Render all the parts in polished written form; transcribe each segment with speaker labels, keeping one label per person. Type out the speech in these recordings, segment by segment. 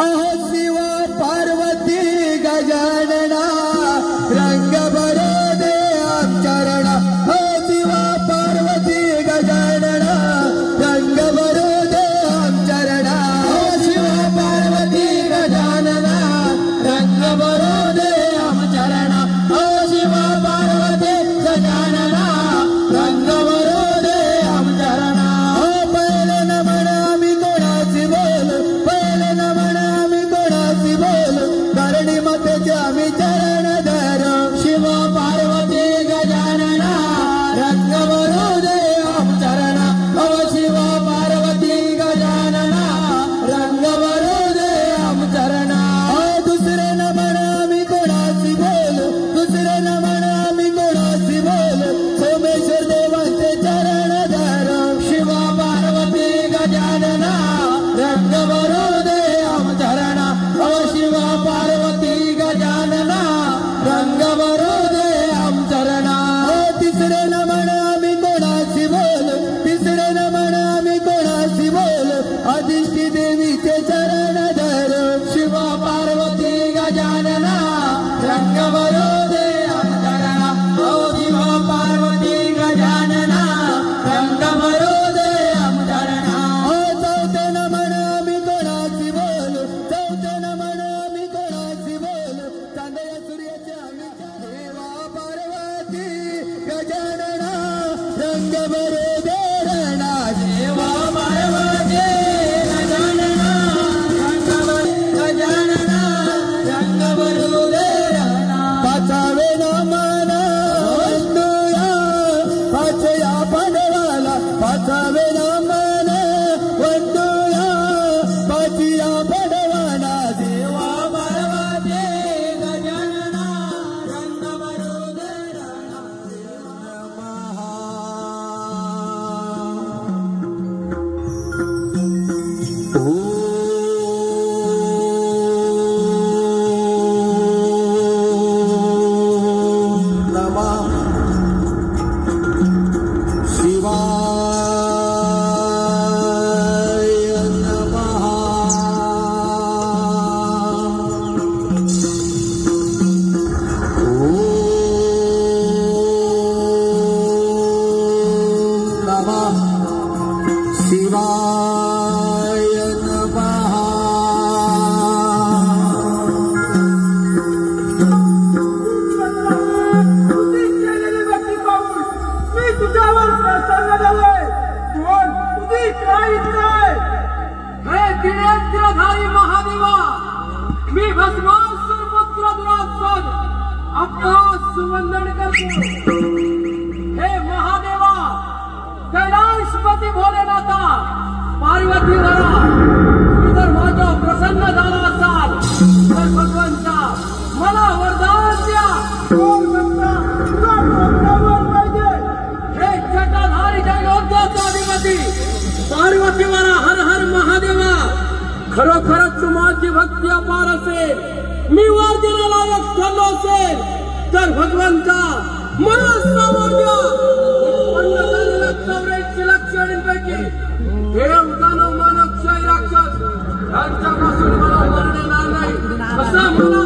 Speaker 1: अहो शिव पार्वती गजानना रंग भरो दे आमचरणा हो शिव पार्वती गजानना रंग भरो दे आमचरणा हो शिव पार्वती गजानना रंग भरो दे आमचरणा हो शिव पार्वती गजानना रंग भरो दे आमचरणा हो पहिले नमन आम्ही कोणाची बोलू पहिले नमन आम्ही कोणाची बोलू धरणी मातेचे आम्ही चरण धरू शिव पार्वती गजानना रंग भरो दे आमचरणा हो शिव पार्वती गजानना रंग भरो दे आमचरणा हो दुसरे नमन आम्ही कोणाची बोलू दुसरे नमन आम्ही कोणाची बोलू सोमेश्वर देवाचे चरण धरू शिव पार्वती गजानना रंग भरो दे आमचरणा हो शिव पार्वती गजानना रंग भरो दे आमचरणा हो तिसरे नमन आम्ही कोणाची बोलू तिसरे नमन आम्ही कोणाची बोलू अधिष्ठी देवीचे चरण धरू शिव पार्वती गजानना रंग भरो दे आमचरणा हो शिव पार्वती गजानना रंग भरो दे आमचरणा हो चौथे नमन आम्ही कोणाची बोलू चौथे नमन आम्ही कोणाची बोलू चांदया सूर्याचे आम्ही देवा पार्वती गजानना रंग भरो दे रणा देवा पार्वती गजानना रंग भरो गजानना रंग भरो दे रणा पाचावे नमन वंदूया पाचया पांडवाला पाचावे नमन वंदूया पाचिया पांडवाला देवा पार्वती गजानना रंग भरो दे रणा मी भस्मासुर पुत्र दुरासन आपणास वंदन करतो हे महादेवा कैलाशपती भोलेनाथा पार्वती वरा जर माझ्या प्रसन्न झाला असाल तर भगवंता मला वरदान द्या कोण म्हणता तुला कोणावर पाहिजे हे जटाधारी जयोध्याचा अधिपती पार्वती वरा हर हर महादेवा खरोखरच माझी भक्ती अपार असेल मी वर लायक ठरलो असेल तर भगवंता मला सामोर द्या उत्पन्न झालेल्या 84 लक्षणींपैकी देव दानव मानव क्षय राक्षस यांच्यापासून मला मरणार नाही असा मला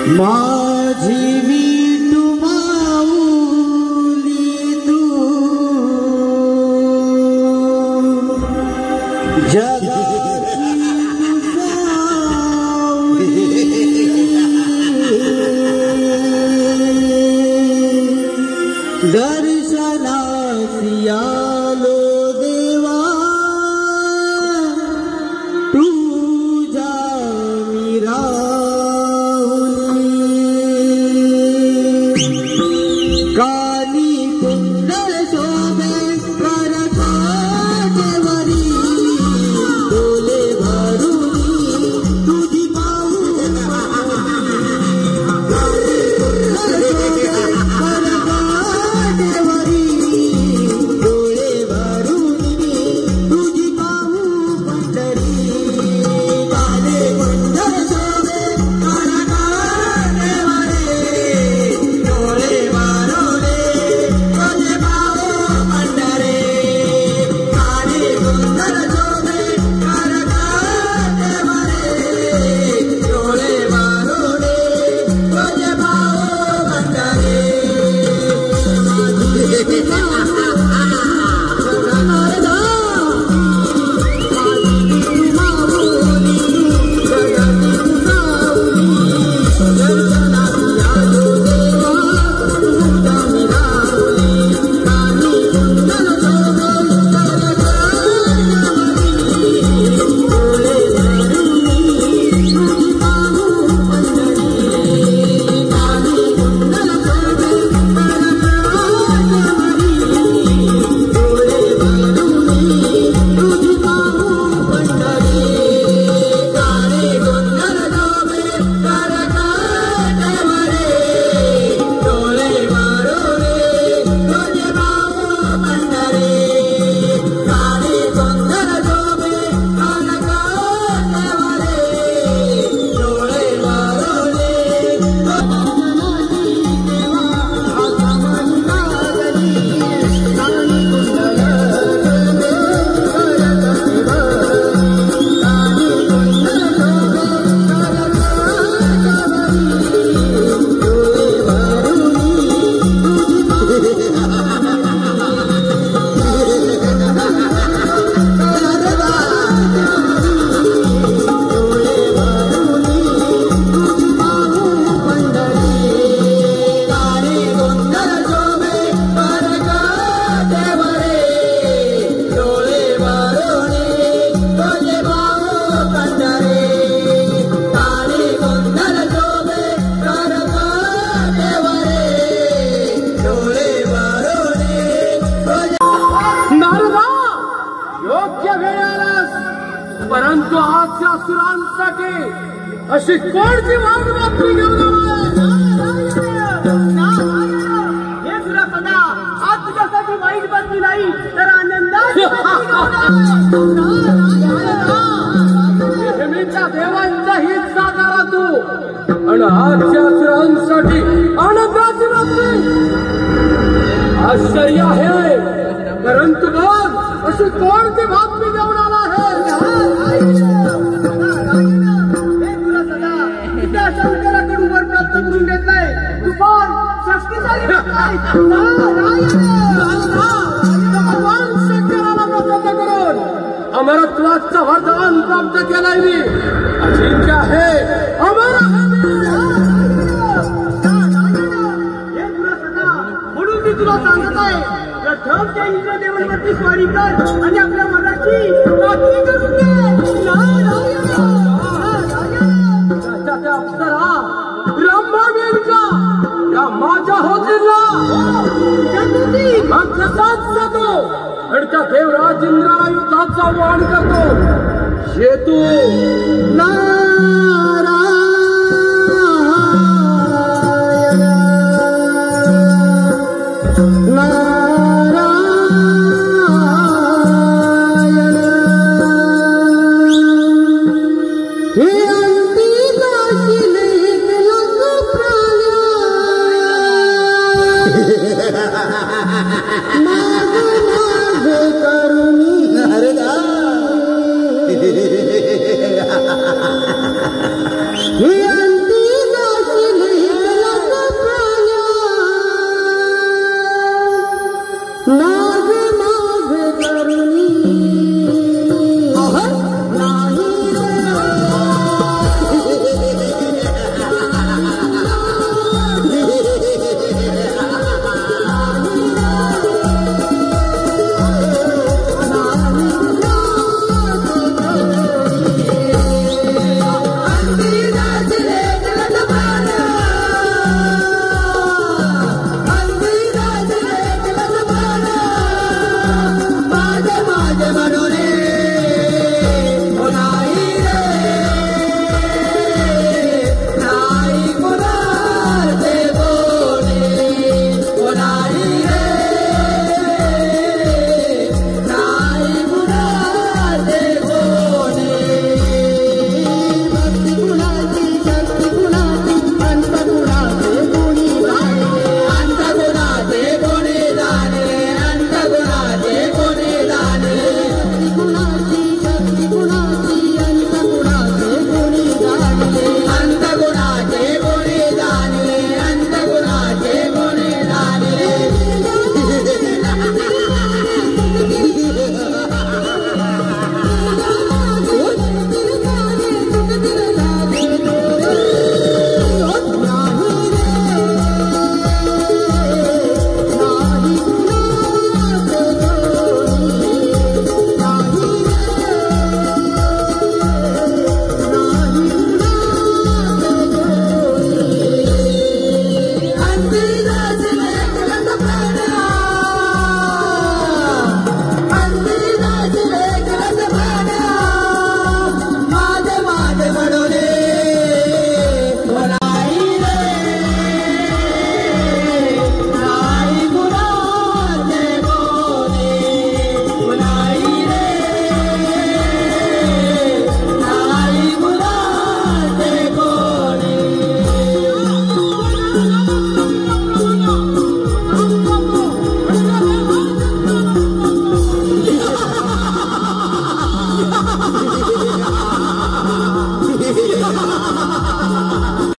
Speaker 2: माझी विठू माऊली तू जगाची दर्शनासी आलो देवा तुझ्या मीरा काली कुंडल शोभे करकाटवरी डोले भरुनी तुझी पाहू करकाटवरी डोळे भरुनी तुझी पाहू पंढरी काले कुंडल शोभे करकाटवरी डोळे परंतु आजच्या असुरांसाठी अशी कोणती वाट बातमी घेऊन
Speaker 3: हे तुला सदा आज तुझ्यासाठी वाईट बातमी नाही तर आनंदाची
Speaker 1: नेहमीच्या देवांचा हीच साकारा तू आणि आजच्या असुरांसाठी आनंदाची बातमी आश्चर्य आहे परंतु बघ अशी कोणती बातमी घेऊन आला आहे
Speaker 3: शंकराकडून वर प्राप्त करून घेतलाय तू पण शक्तिशाली
Speaker 1: भगवान शंकराला प्रसन्न करून अमरत्वाचं वरदान प्राप्त केलंय मी अजिंक्य आहे अमर
Speaker 3: हे तुला सदा म्हणून मी तुला सांगत आहे प्रथम त्या इंद्रदेवांवरती स्वारी कर आणि आपल्या मनाची प्राप्ती करून दे
Speaker 1: त्या अप्सरा ब्रह्मवीरच्या या माझ्या होतील मग तसाच जातो आणि त्या देवराज इंद्राला युद्धाचं आव्हान करतो शेतू